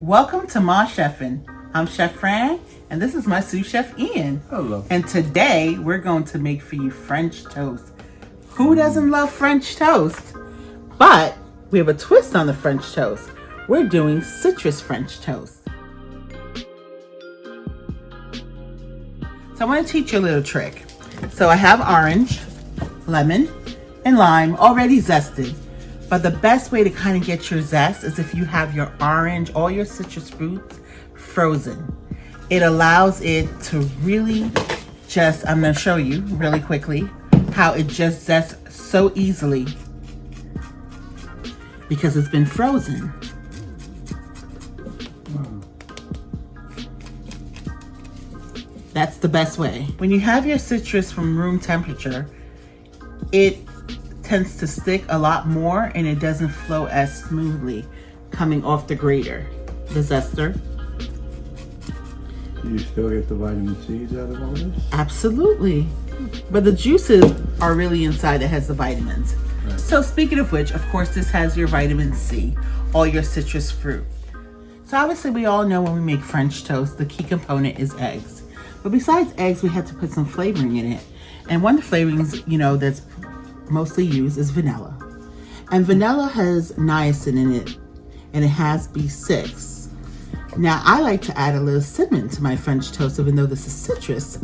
Welcome to My Chefin'. I'm Chef Fran, and this is my sous chef Ian. Hello. And today we're going to make for you French toast. Who doesn't love French toast? But we have a twist on the French toast. We're doing citrus French toast. So I want to teach you a little trick. So I have orange, lemon, and lime already zested. But the best way to kind of get your zest is if you have your orange, all your citrus fruits frozen. It allows it to really just, I'm going to show you really quickly how it just zests so easily because it's been frozen. That's the best way. When you have your citrus from room temperature, it tends to stick a lot more and it doesn't flow as smoothly coming off the grater, the zester. Do you still get the vitamin C's out of all this? Absolutely. But the juices are really inside that has the vitamins. Right. So speaking of which, of course, this has your vitamin C, all your citrus fruit. So obviously we all know when we make French toast, the key component is eggs. But besides eggs, we have to put some flavoring in it. And one of the flavorings, that's mostly used is vanilla. And vanilla has niacin in it, and it has B6. Now, I like to add a little cinnamon to my French toast, even though this is citrus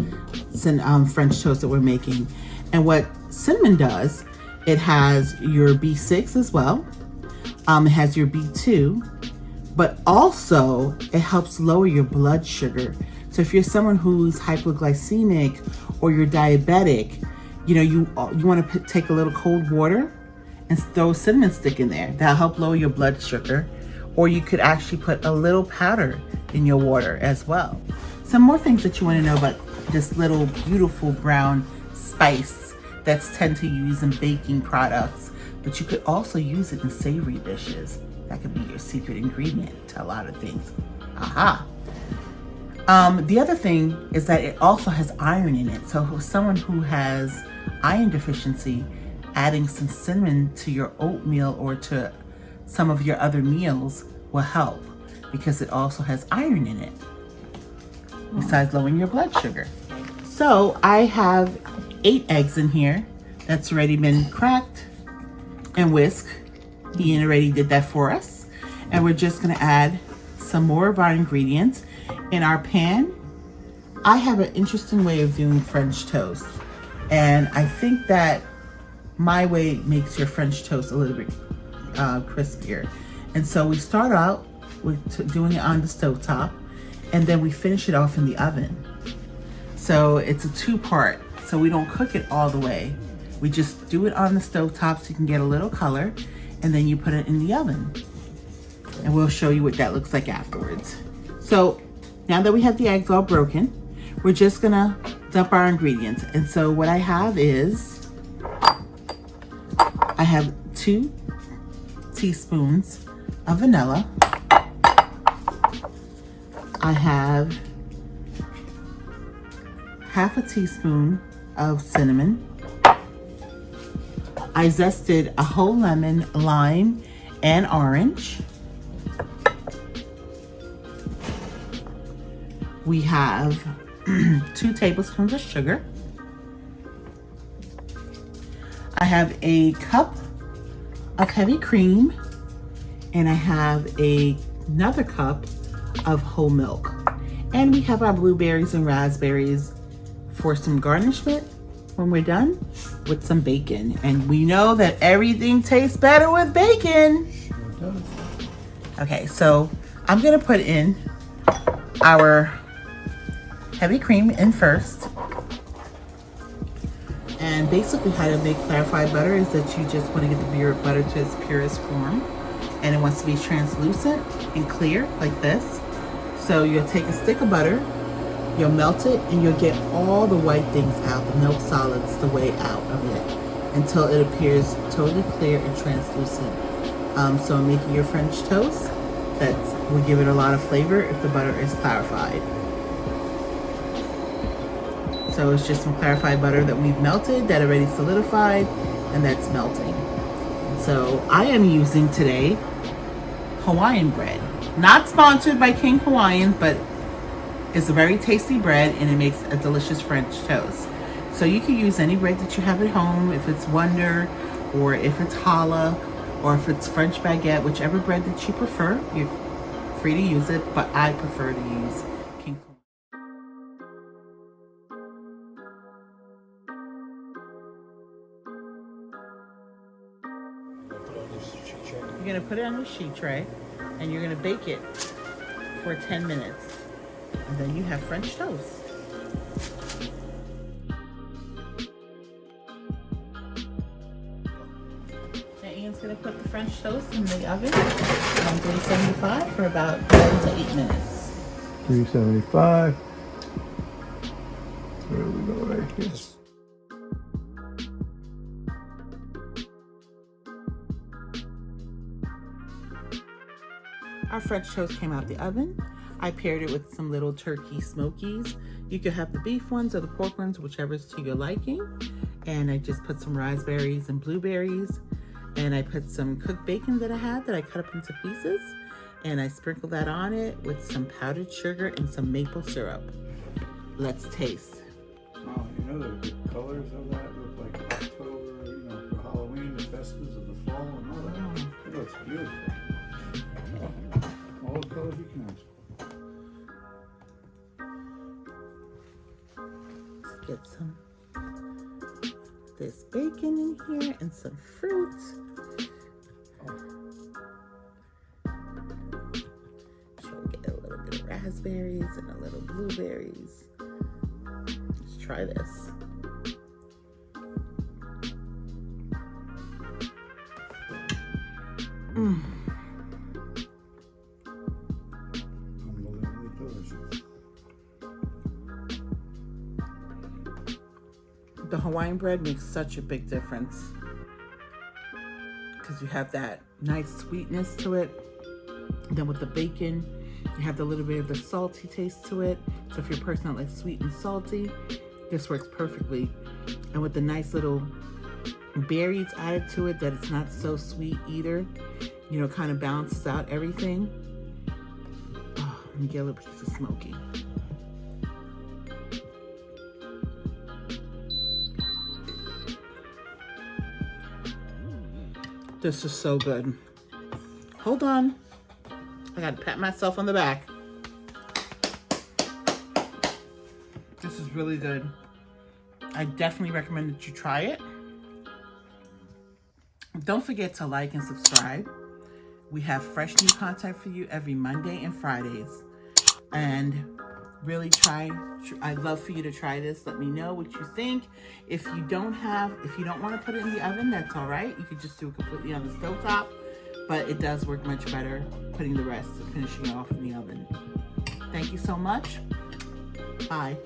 French toast that we're making. And what cinnamon does, it has your B6 as well. It has your B2, but also it helps lower your blood sugar. So if you're someone who's hypoglycemic or you're diabetic, you want to take a little cold water and throw a cinnamon stick in there. That'll help lower your blood sugar. Or you could actually put a little powder in your water as well. Some more things that you want to know about this little beautiful brown spice that's tend to use in baking products, but you could also use it in savory dishes. That could be your secret ingredient to a lot of things. Aha. The other thing is that it also has iron in it. So for someone who has iron deficiency, adding some cinnamon to your oatmeal or to some of your other meals will help because it also has iron in it, besides lowering your blood sugar. So I have 8 eggs in here that's already been cracked and whisked. Ian already did that for us. And we're just gonna add some more of our ingredients in our pan. I have an interesting way of doing French toast, and I think that my way makes your French toast a little bit crispier. And so we start out with doing it on the stovetop, and then we finish it off in the oven. So it's a 2-part, so we don't cook it all the way. We just do it on the stovetop so you can get a little color, and then you put it in the oven. And we'll show you what that looks like afterwards. So now that we have the eggs all broken, we're just gonna dump our ingredients. And so what I have is, I have 2 teaspoons of vanilla. I have half a teaspoon of cinnamon. I zested a whole lemon, lime, and orange. We have 2 tablespoons of sugar. I have a cup of heavy cream, and I have another cup of whole milk. And we have our blueberries and raspberries for some garnishment when we're done with some bacon. And we know that everything tastes better with bacon. Okay, so I'm gonna put in our heavy cream in first. And basically how to make clarified butter is that you just want to get the butter to its purest form, and it wants to be translucent and clear like this. So you'll take a stick of butter, you'll melt it, and you'll get all the white things out, the milk solids, the way out of it, until it appears totally clear and translucent. So in making your French toast, that will give it a lot of flavor if the butter is clarified. So it's just some clarified butter that we've melted, that already solidified, and that's melting. So I am using today Hawaiian bread. Not sponsored by King Hawaiian, but it's a very tasty bread and it makes a delicious French toast. So you can use any bread that you have at home, if it's Wonder or if it's challah or if it's French baguette, whichever bread that you prefer, you're free to use it, but I prefer to use King Hawaiian. You're gonna put it on your sheet tray and you're gonna bake it for 10 minutes. And then you have French toast. Now Ian's gonna put the French toast in the oven on 375 for about 7 to 8 minutes. 375. Where do we go right here? Our French toast came out the oven. I paired it with some little turkey smokies. You could have the beef ones or the pork ones, whichever's to your liking. And I just put some raspberries and blueberries. And I put some cooked bacon that I had that I cut up into pieces. And I sprinkled that on it with some powdered sugar and some maple syrup. Let's taste. Oh, you know the colors of that look like October, you know, for Halloween, the festives of the fall and all that. It looks beautiful. All the colors you can ask for. Let's get some this bacon in here and some fruit. Sure, get a little bit of raspberries and a little blueberries. Let's try this. Unbelievably delicious. The Hawaiian bread makes such a big difference because you have that nice sweetness to it. Then with the bacon, you have the little bit of the salty taste to it. So if you're a person that likes sweet and salty, this works perfectly. And with the nice little berries added to it, that it's not so sweet either, you know, kind of balances out everything. Oh, let me get a little piece of smoky. This is so good. Hold on. I gotta pat myself on the back. This is really good. I definitely recommend that you try it. Don't forget to like and subscribe. We have fresh new content for you every Monday and Fridays. And really I'd love for you to try this. Let me know what you think. If you don't want to put it in the oven, that's all right. You could just do it completely on the stovetop, but it does work much better putting the rest and finishing it off in the oven. Thank you so much. Bye.